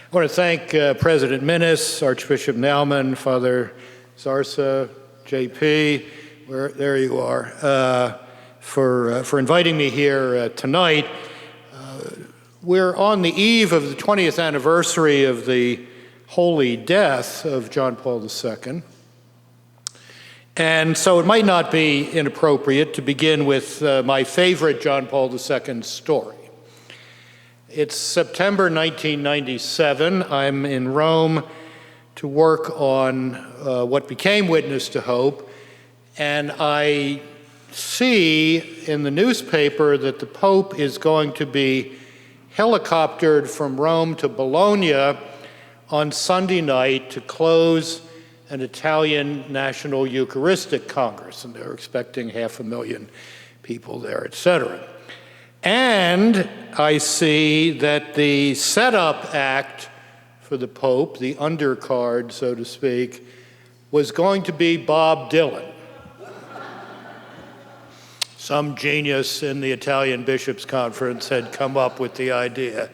I want to thank President Minnis, Archbishop Naumann, Father Zarsa, JP, there you are, for inviting me here tonight. We're on the eve of the 20th anniversary of the holy death of John Paul II. And so it might not be inappropriate to begin with my favorite John Paul II story. It's September 1997. I'm in Rome to work on what became Witness to Hope, and I see in the newspaper that the Pope is going to be helicoptered from Rome to Bologna on Sunday night to close an Italian National Eucharistic Congress, and they're expecting 500,000 people there, etc. And I see that the setup act for the Pope, the undercard, so to speak, was going to be Bob Dylan. Some genius in the Italian Bishops' Conference had come up with the idea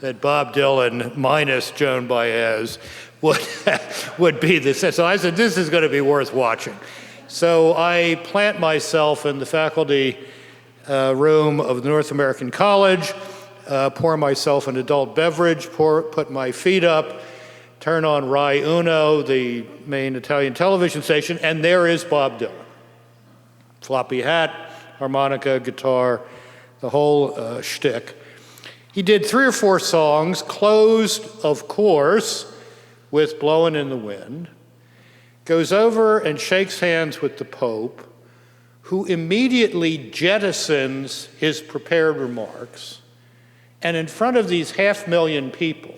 that Bob Dylan minus Joan Baez would be the... So I said, this is going to be worth watching. So I plant myself in the faculty room of the North American College, pour myself an adult beverage, put my feet up, turn on Rai Uno, the main Italian television station, and there is Bob Dylan. Floppy hat, harmonica, guitar, the whole shtick. He did 3 or 4 songs, closed, of course, with Blowin' in the Wind, goes over and shakes hands with the Pope, who immediately jettisons his prepared remarks, and in front of these 500,000 people,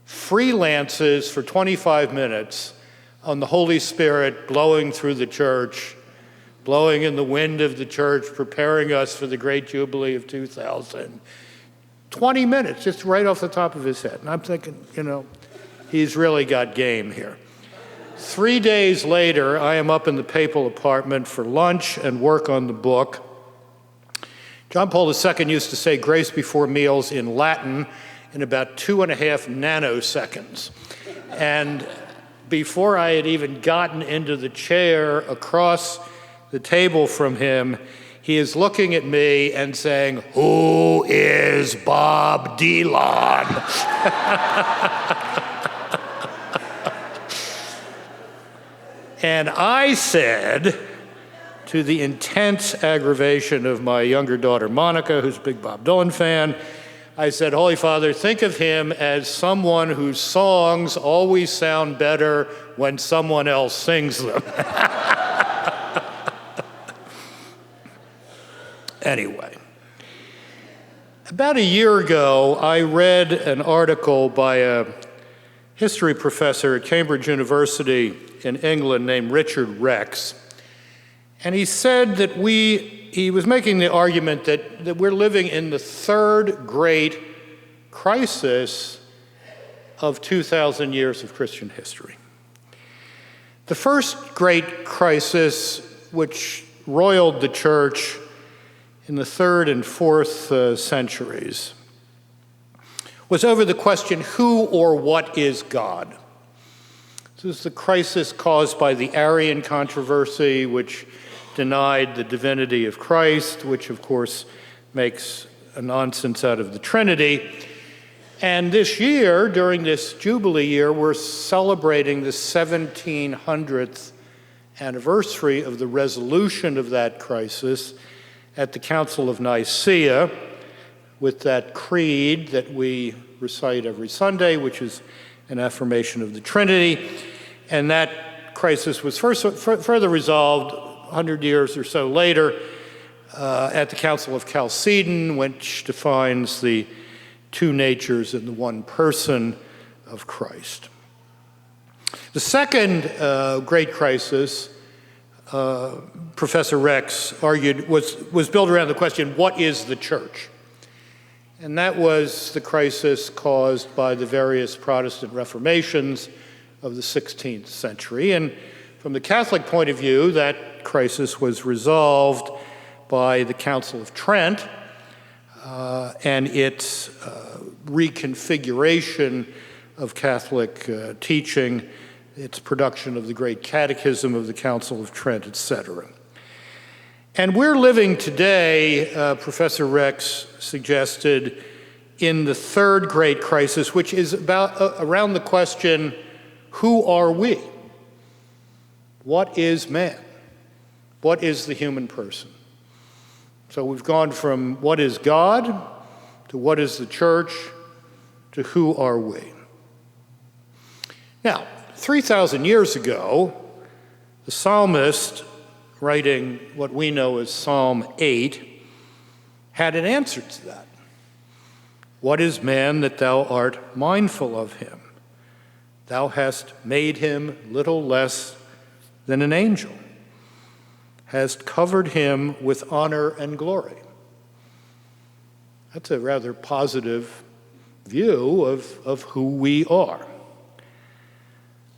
freelances for 25 minutes on the Holy Spirit blowing through the church, blowing in the wind of the church, preparing us for the great Jubilee of 2000. 20 minutes, just right off the top of his head. And I'm thinking, he's really got game here. 3 days later, I am up in the papal apartment for lunch and work on the book. John Paul II used to say grace before meals in Latin in about 2.5 nanoseconds. And before I had even gotten into the chair across the table from him, he is looking at me and saying, "Who is Bob Dylan?" And I said, to the intense aggravation of my younger daughter, Monica, who's a big Bob Dylan fan, I said, "Holy Father, think of him as someone whose songs always sound better when someone else sings them." Anyway, about a year ago, I read an article by a history professor at Cambridge University in England named Richard Rex. And he said that he was making the argument that we're living in the third great crisis of 2,000 years of Christian history. The first great crisis, which roiled the church in the 3rd and 4th centuries, was over the question, who or what is God? This was the crisis caused by the Arian controversy, which denied the divinity of Christ, which of course makes a nonsense out of the Trinity. And this year, during this Jubilee year, we're celebrating the 1700th anniversary of the resolution of that crisis at the Council of Nicaea, with that creed that we recite every Sunday, which is an affirmation of the Trinity. And that crisis was further resolved 100 years or so later at the Council of Chalcedon, which defines the 2 natures in the one person of Christ. The second great crisis, Professor Rex argued, was built around the question, what is the church? And that was the crisis caused by the various Protestant reformations of the 16th century. And from the Catholic point of view, that crisis was resolved by the Council of Trent, and it reconfiguration of Catholic teaching, its production of the Great Catechism of the Council of Trent, etc. And we're living today, Professor Rex suggested, in the third great crisis, which is around the question, who are we? What is man? What is the human person? So we've gone from what is God to what is the church to who are we? Now, 3,000 years ago, the psalmist, writing what we know as Psalm 8, had an answer to that. What is man that thou art mindful of him? Thou hast made him little less than an angel, hast covered him with honor and glory. That's a rather positive view of who we are.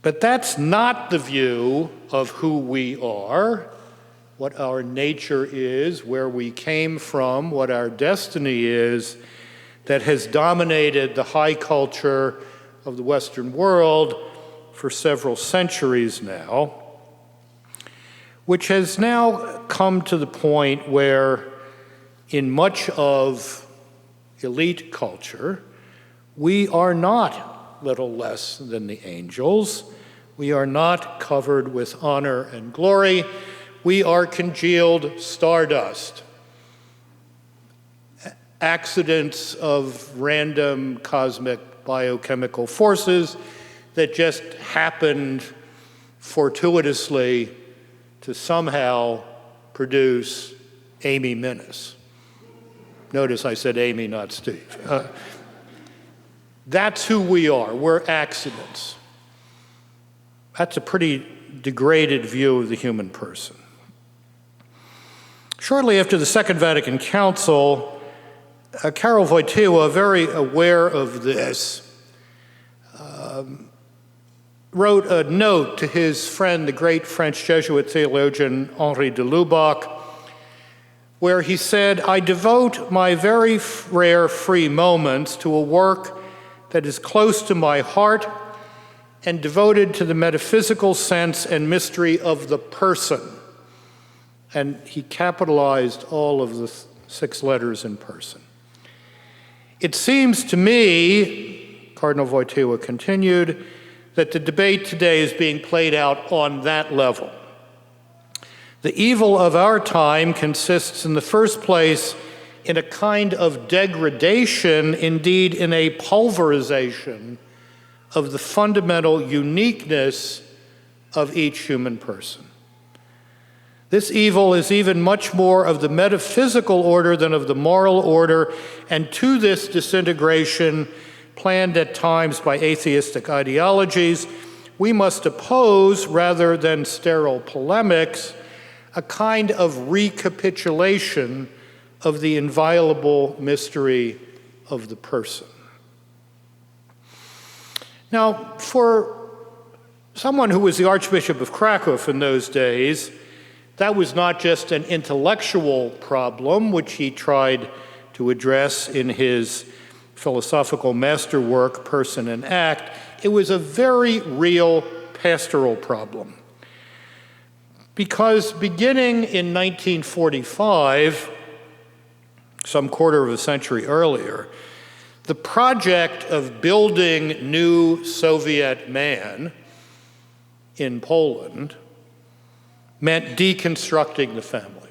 But that's not the view of who we are, what our nature is, where we came from, what our destiny is, that has dominated the high culture of the Western world for several centuries now, which has now come to the point where in much of elite culture, we are not little less than the angels. We are not covered with honor and glory. We are congealed stardust. Accidents of random cosmic biochemical forces that just happened fortuitously to somehow produce Amy Minnis. Notice I said Amy, not Steve. That's who we are. We're accidents. That's a pretty degraded view of the human person. Shortly after the Second Vatican Council, Karol Wojtyła, very aware of this, wrote a note to his friend, the great French Jesuit theologian Henri de Lubac, where he said, "I devote my very rare free moments to a work that is close to my heart and devoted to the metaphysical sense and mystery of the person." And he capitalized all of the 6 letters in person. It seems to me, Cardinal Wojtyła continued, that the debate today is being played out on that level. The evil of our time consists in the first place in a kind of degradation, indeed in a pulverization of the fundamental uniqueness of each human person. This evil is even much more of the metaphysical order than of the moral order, and to this disintegration, planned at times by atheistic ideologies, we must oppose, rather than sterile polemics, a kind of recapitulation of the inviolable mystery of the person. Now, for someone who was the Archbishop of Krakow in those days, that was not just an intellectual problem, which he tried to address in his philosophical masterwork, Person and Act. It was a very real pastoral problem. Because beginning in 1945, some quarter of a century earlier, the project of building new Soviet man in Poland meant deconstructing the family.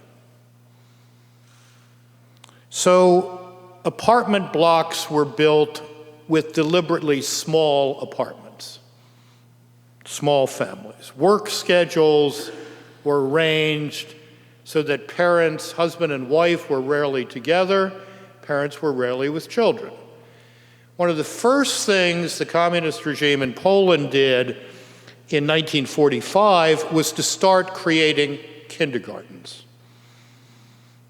So apartment blocks were built with deliberately small apartments, small families. Work schedules were arranged so that parents, husband and wife, were rarely together, parents were rarely with children. One of the first things the communist regime in Poland did in 1945 was to start creating kindergartens,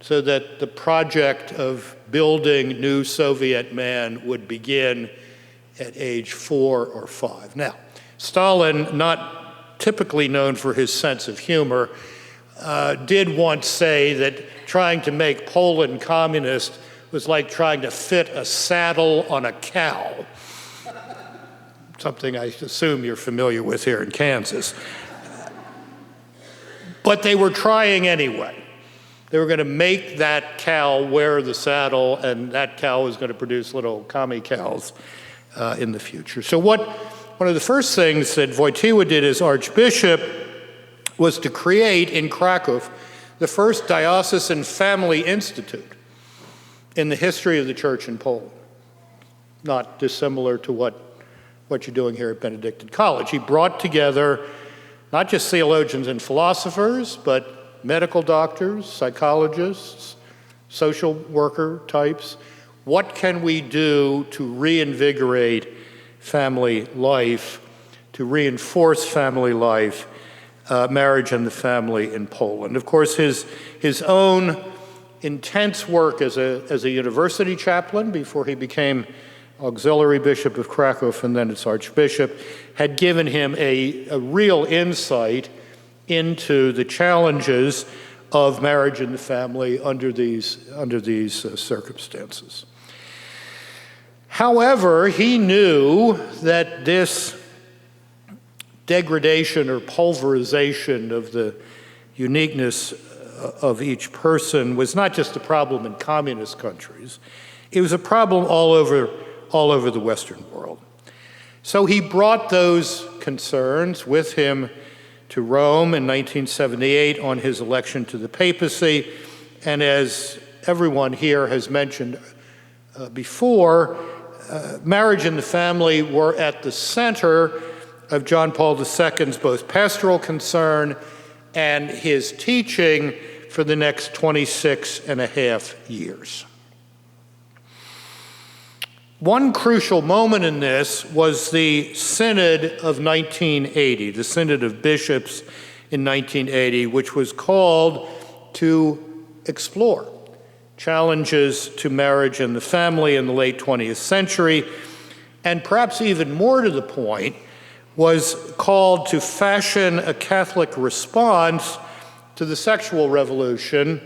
so that the project of building new Soviet man would begin at age 4 or 5. Now, Stalin, not typically known for his sense of humor, did once say that trying to make Poland communist was like trying to fit a saddle on a cow, something I assume you're familiar with here in Kansas. But they were trying anyway. They were going to make that cow wear the saddle, and that cow was going to produce little commie cows in the future. So one of the first things that Wojtyła did as Archbishop was to create in Krakow the first diocesan family institute in the history of the church in Poland, not dissimilar to what you're doing here at Benedictine College. He brought together not just theologians and philosophers, but medical doctors, psychologists, social worker types. What can we do to reinvigorate family life, to reinforce family life, marriage and the family in Poland? Of course, his own intense work as a university chaplain before he became auxiliary bishop of Krakow and then as archbishop had given him a real insight into the challenges of marriage and the family under these circumstances. However, he knew that this degradation or pulverization of the uniqueness of each person was not just a problem in communist countries, it was a problem all over the Western world. So he brought those concerns with him to Rome in 1978 on his election to the papacy, and as everyone here has mentioned before, marriage and the family were at the center of John Paul II's both pastoral concern and his teaching for the next 26 and a half years. One crucial moment in this was the Synod of 1980, the Synod of Bishops in 1980, which was called to explore challenges to marriage and the family in the late 20th century, and perhaps even more to the point, was called to fashion a Catholic response to the sexual revolution,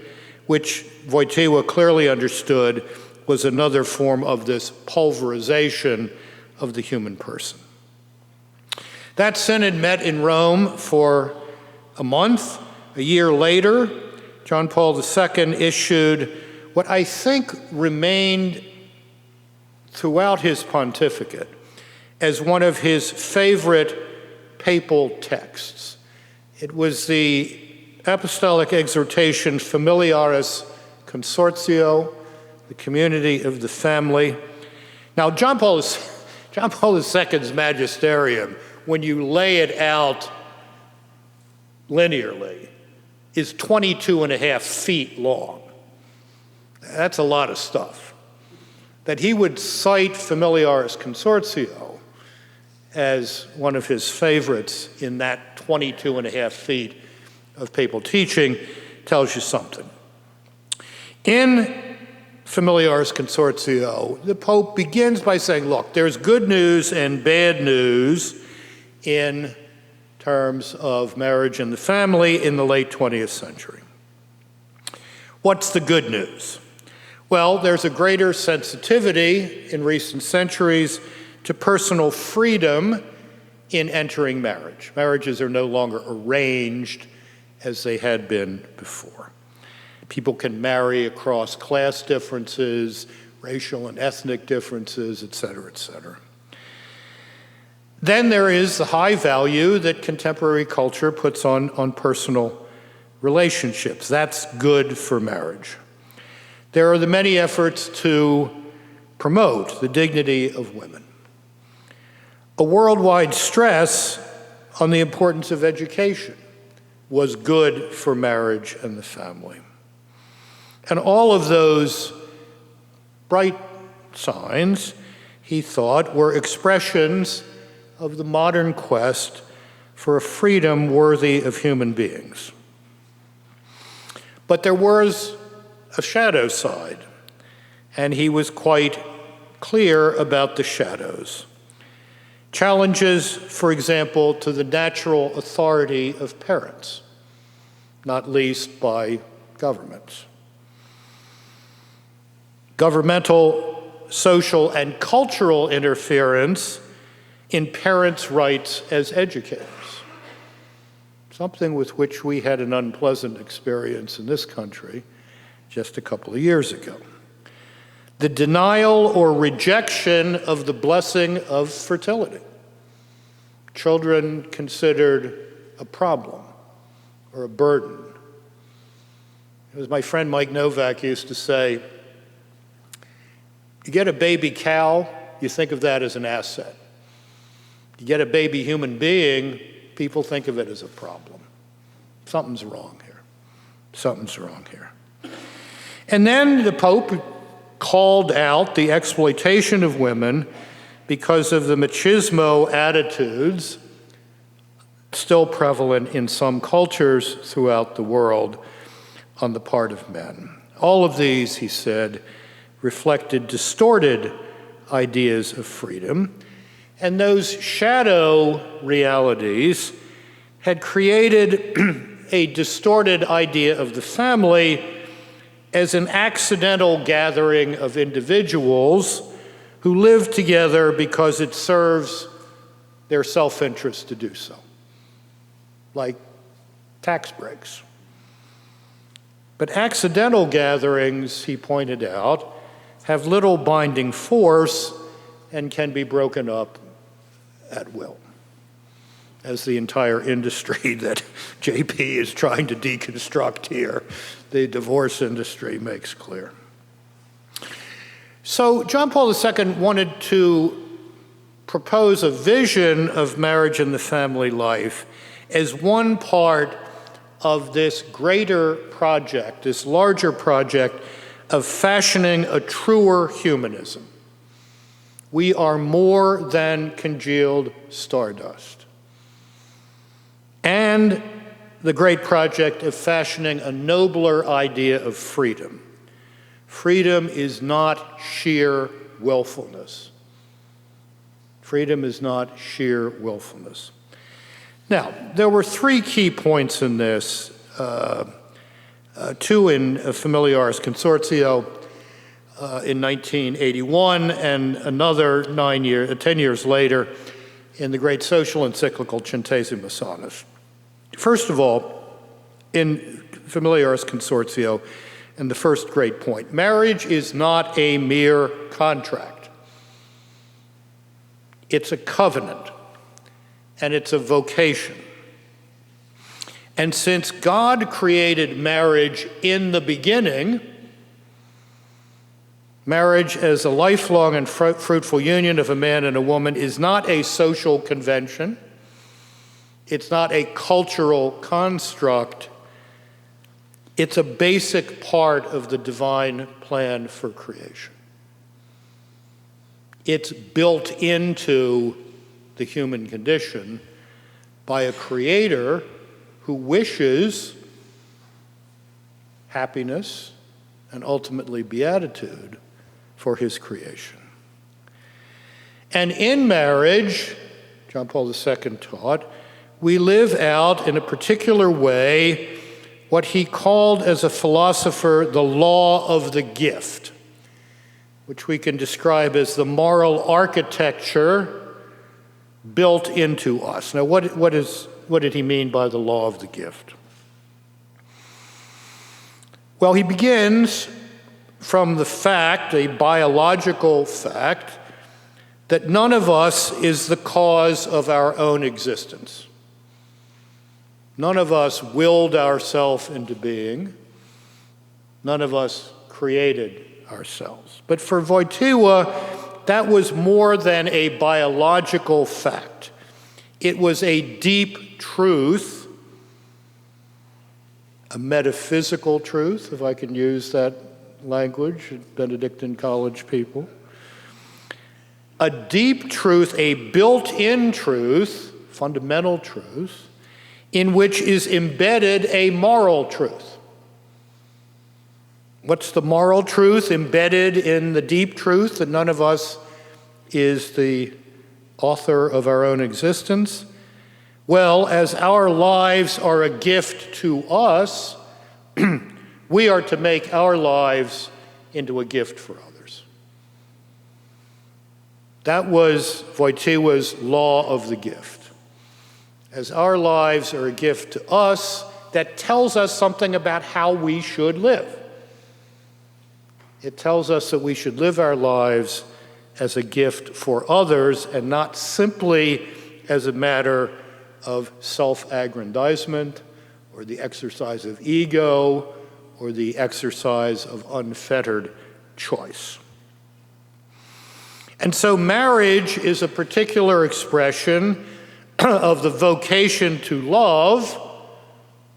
which Wojtyła clearly understood was another form of this pulverization of the human person. That synod met in Rome for a month. A year later, John Paul II issued what I think remained throughout his pontificate as one of his favorite papal texts. It was the apostolic exhortation Familiaris Consortio, the community of the family. Now, John Paul II's magisterium, when you lay it out linearly, is 22 and a half feet long. That's a lot of stuff. That he would cite Familiaris Consortio as one of his favorites in that 22 and a half feet of papal teaching tells you something. In Familiaris Consortio, the Pope begins by saying, look, there's good news and bad news in terms of marriage and the family in the late 20th century. What's the good news? Well, there's a greater sensitivity in recent centuries to personal freedom in entering marriage. Marriages are no longer arranged as they had been before. People can marry across class differences, racial and ethnic differences, et cetera, et cetera. Then there is the high value that contemporary culture puts on personal relationships. That's good for marriage. There are the many efforts to promote the dignity of women. A worldwide stress on the importance of education was good for marriage and the family. And all of those bright signs, he thought, were expressions of the modern quest for a freedom worthy of human beings. But there was a shadow side, and he was quite clear about the shadows. Challenges, for example, to the natural authority of parents, not least by governments. governmental, social, and cultural interference in parents' rights as educators, something with which we had an unpleasant experience in this country just a couple of years ago. The denial or rejection of the blessing of fertility. Children considered a problem or a burden. As my friend Mike Novak used to say, you get a baby cow, you think of that as an asset. You get a baby human being, people think of it as a problem. Something's wrong here. Something's wrong here. And then the Pope called out the exploitation of women because of the machismo attitudes still prevalent in some cultures throughout the world on the part of men. All of these, he said, reflected distorted ideas of freedom, and those shadow realities had created a distorted idea of the family as an accidental gathering of individuals who live together because it serves their self-interest to do so, like tax breaks. But accidental gatherings, he pointed out, have little binding force and can be broken up at will, as the entire industry that JP is trying to deconstruct here, the divorce industry, makes clear. So John Paul II wanted to propose a vision of marriage and the family life as one part of this greater project, this larger project of fashioning a truer humanism. We are more than congealed stardust. And the great project of fashioning a nobler idea of freedom. Freedom is not sheer willfulness. Freedom is not sheer willfulness. Now, there were three key points in this, two in Familiaris Consortio in 1981, and another 10 years later in the great social encyclical Centesimus Annus. First of all, in Familiaris Consortio, and the first great point, marriage is not a mere contract. It's a covenant, and it's a vocation. And since God created marriage in the beginning, marriage as a lifelong and fruitful union of a man and a woman is not a social convention. It's not a cultural construct. It's a basic part of the divine plan for creation. It's built into the human condition by a creator who wishes happiness and ultimately beatitude for his creation. And in marriage, John Paul II taught, we live out in a particular way what he called as a philosopher the law of the gift, which we can describe as the moral architecture built into us. Now, what did he mean by the law of the gift? Well, he begins from the fact, a biological fact, that none of us is the cause of our own existence. None of us willed ourselves into being. None of us created ourselves. But for Wojtyła, that was more than a biological fact. It was a deep truth, a metaphysical truth, if I can use that language, Benedictine College people. A deep truth, a built-in truth, fundamental truth, in which is embedded a moral truth. What's the moral truth embedded in the deep truth that none of us is the author of our own existence? Well, as our lives are a gift to us, we are to make our lives into a gift for others. That was Wojtyła's law of the gift. As our lives are a gift to us, that tells us something about how we should live. It tells us that we should live our lives as a gift for others and not simply as a matter of self-aggrandizement or the exercise of ego or the exercise of unfettered choice. And so marriage is a particular expression of the vocation to love,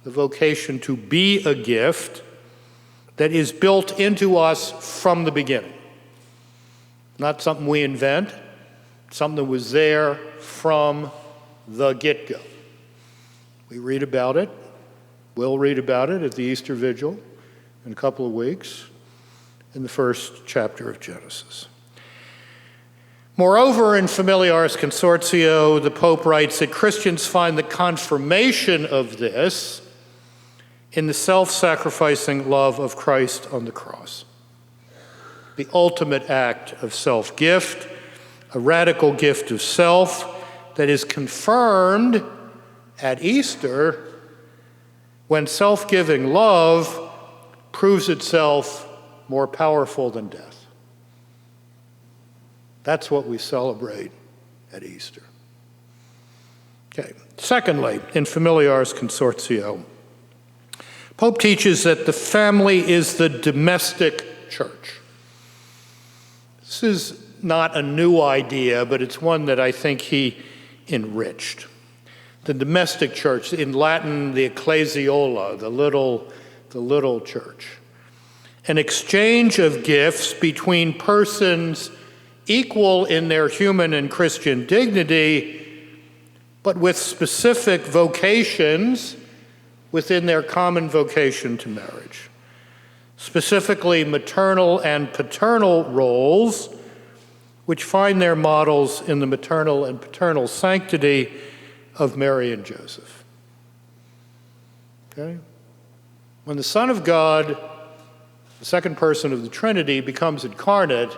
the vocation to be a gift that is built into us from the beginning. Not something we invent, something that was there from the get-go. We read about it, we'll read about it at the Easter Vigil in a couple of weeks in the first chapter of Genesis. Moreover, in Familiaris Consortio, the Pope writes that Christians find the confirmation of this in the self-sacrificing love of Christ on the cross. The ultimate act of self-gift, a radical gift of self that is confirmed at Easter when self-giving love proves itself more powerful than death. That's what we celebrate at Easter. Okay. Secondly, in Familiaris Consortio, Pope teaches that the family is the domestic church. This is not a new idea, but it's one that I think he enriched. The domestic church, in Latin, the ecclesiola, the little church. An exchange of gifts between persons equal in their human and Christian dignity, but with specific vocations within their common vocation to marriage. Specifically, maternal and paternal roles, which find their models in the maternal and paternal sanctity of Mary and Joseph. Okay? When the Son of God, the second person of the Trinity, becomes incarnate,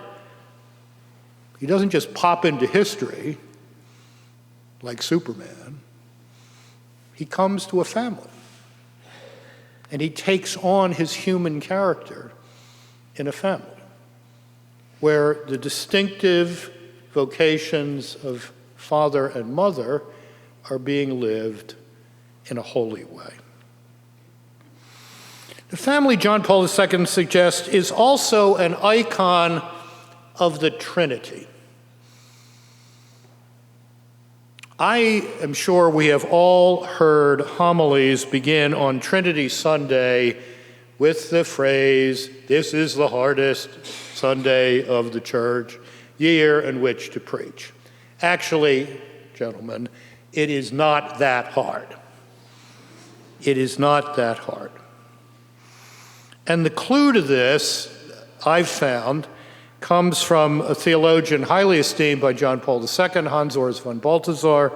he doesn't just pop into history like Superman. He comes to a family. And he takes on his human character in a family where the distinctive vocations of father and mother are being lived in a holy way. The family, John Paul II suggests, is also an icon of the Trinity. I am sure we have all heard homilies begin on Trinity Sunday with the phrase, "This is the hardest Sunday of the church year in which to preach." Actually, gentlemen, it is not that hard. It is not that hard. And the clue to this, I've found, comes from a theologian highly esteemed by John Paul II, Hans Urs von Balthasar,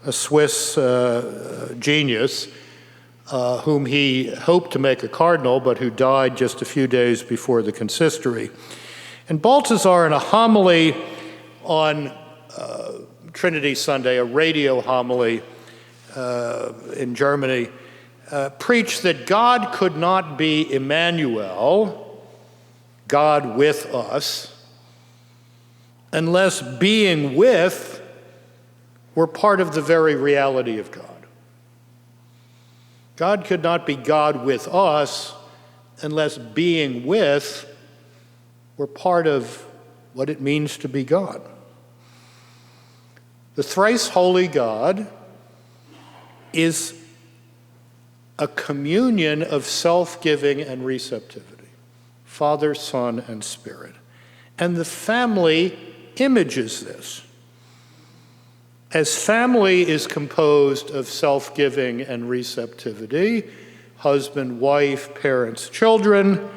a Swiss genius, whom he hoped to make a cardinal, but who died just a few days before the consistory. And Balthasar, in a homily on Trinity Sunday, a radio homily in Germany, preached that God could not be Emmanuel, God with us, unless being with were part of the very reality of God. God could not be God with us unless being with were part of what it means to be God. The thrice holy God is a communion of self-giving and receptivity. Father, Son, and Spirit. And the family images this. As family is composed of self-giving and receptivity, husband, wife, parents, children,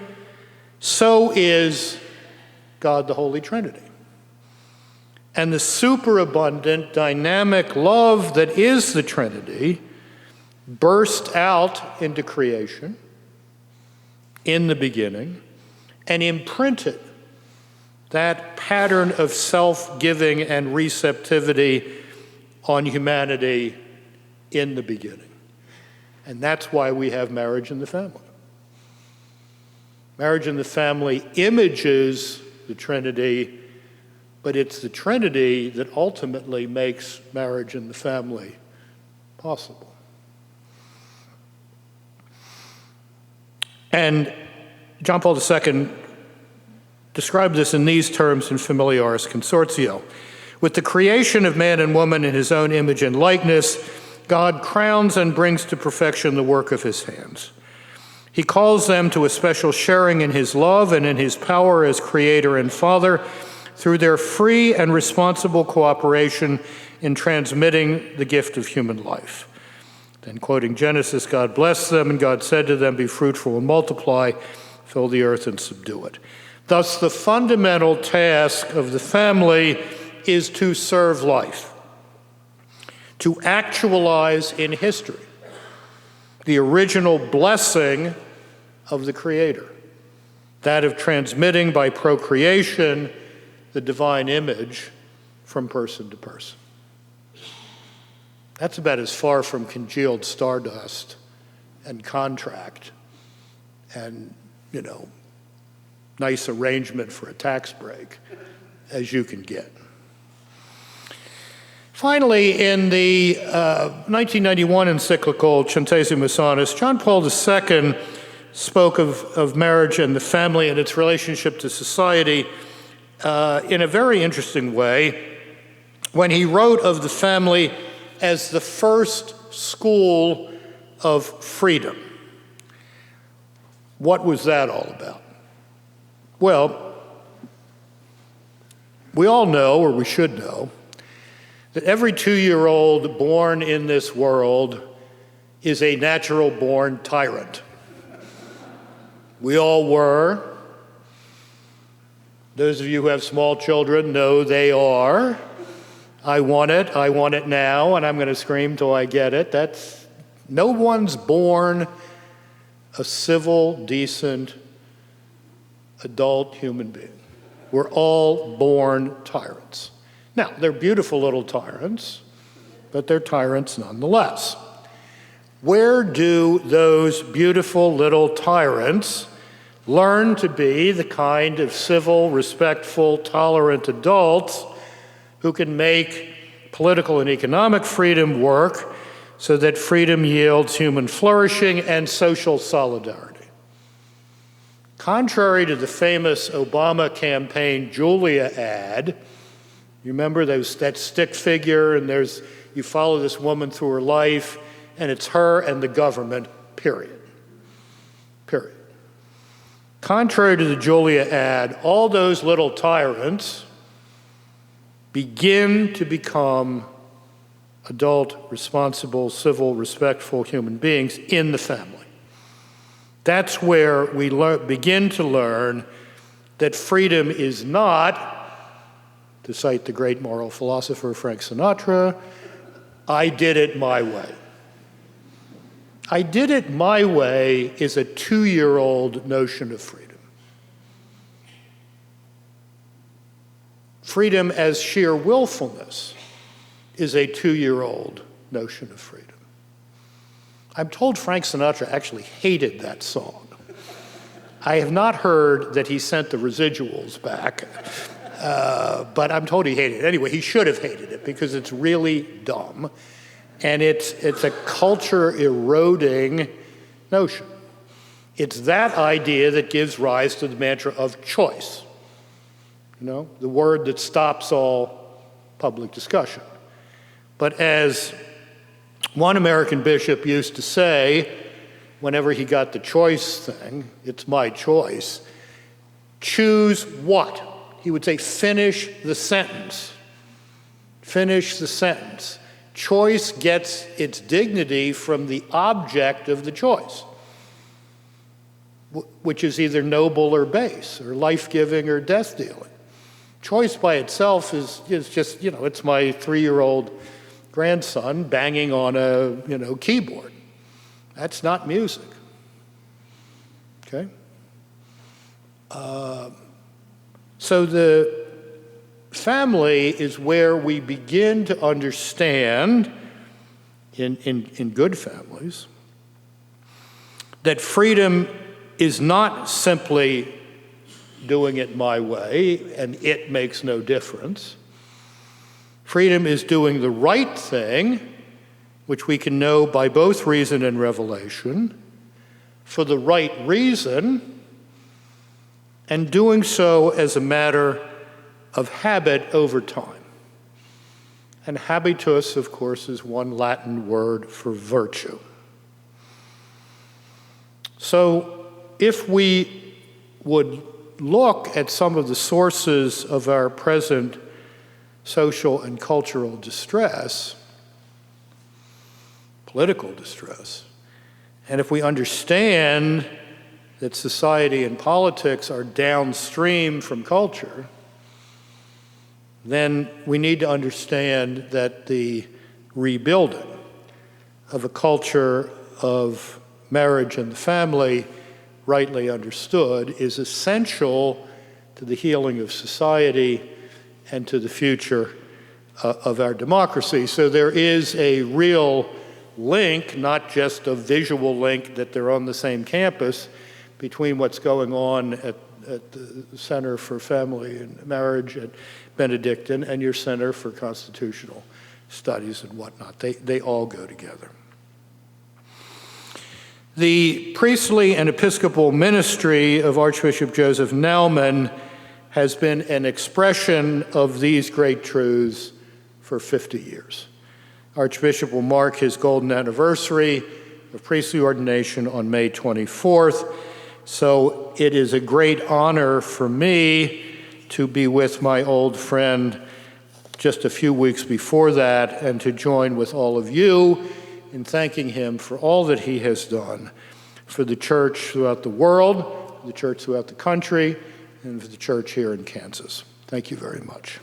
so is God the Holy Trinity. And the superabundant, dynamic love that is the Trinity burst out into creation in the beginning, and imprinted that pattern of self-giving and receptivity on humanity in the beginning. And that's why we have marriage in the family. Marriage in the family images the Trinity, but it's the Trinity that ultimately makes marriage in the family possible. And John Paul II described this in these terms in Familiaris Consortio. With the creation of man and woman in his own image and likeness, God crowns and brings to perfection the work of his hands. He calls them to a special sharing in his love and in his power as creator and father through their free and responsible cooperation in transmitting the gift of human life. Then, quoting Genesis, God blessed them, and God said to them, "Be fruitful and multiply, fill the earth and subdue it." Thus, the fundamental task of the family is to serve life, to actualize in history the original blessing of the Creator, that of transmitting by procreation the divine image from person to person. That's about as far from congealed stardust and contract and, nice arrangement for a tax break as you can get. Finally, in the 1991 encyclical Centesimus Annus, John Paul II spoke of marriage and the family and its relationship to society in a very interesting way when he wrote of the family as the first school of freedom. What was that all about? Well, we all know, or we should know, that every 2-year-old born in this world is a natural-born tyrant. We all were. Those of you who have small children know they are. I want it now, and I'm going to scream till I get it. No one's born a civil, decent, adult human being. We're all born tyrants. Now, they're beautiful little tyrants, but they're tyrants nonetheless. Where do those beautiful little tyrants learn to be the kind of civil, respectful, tolerant adults who can make political and economic freedom work so that freedom yields human flourishing and social solidarity? Contrary to the famous Obama campaign Julia ad, you remember that stick figure, and you follow this woman through her life, and it's her and the government, period. Period. Contrary to the Julia ad, all those little tyrants begin to become adult, responsible, civil, respectful human beings in the family. That's where we begin to learn that freedom is not, to cite the great moral philosopher Frank Sinatra, I did it my way. I did it my way is a 2-year-old notion of freedom. Freedom as sheer willfulness is a 2-year-old notion of freedom. I'm told Frank Sinatra actually hated that song. I have not heard that he sent the residuals back, but I'm told he hated it. Anyway, he should have hated it because it's really dumb, and it's a culture-eroding notion. It's that idea that gives rise to the mantra of choice, the word that stops all public discussion. But as one American bishop used to say, whenever he got the choice thing, it's my choice, choose what? He would say, finish the sentence. Finish the sentence. Choice gets its dignity from the object of the choice, which is either noble or base, or life-giving or death-dealing. Choice by itself is just, it's my 3-year-old grandson banging on a keyboard. That's not music. Okay? So the family is where we begin to understand, in good families, that freedom is not simply doing it my way and it makes no difference. Freedom is doing the right thing, which we can know by both reason and revelation, for the right reason, and doing so as a matter of habit over time. And habitus, of course, is one Latin word for virtue. So if we would look at some of the sources of our present social and cultural distress, political distress, and if we understand that society and politics are downstream from culture, then we need to understand that the rebuilding of a culture of marriage and the family, rightly understood, is essential to the healing of society and to the future of our democracy. So there is a real link, not just a visual link that they're on the same campus, between what's going on at the Center for Family and Marriage at Benedictine and your Center for Constitutional Studies and whatnot. They all go together. The priestly and episcopal ministry of Archbishop Joseph Naumann has been an expression of these great truths for 50 years. Archbishop will mark his golden anniversary of priestly ordination on May 24th. So it is a great honor for me to be with my old friend just a few weeks before that and to join with all of you in thanking him for all that he has done for the church throughout the world, for the church throughout the country, and for the church here in Kansas. Thank you very much.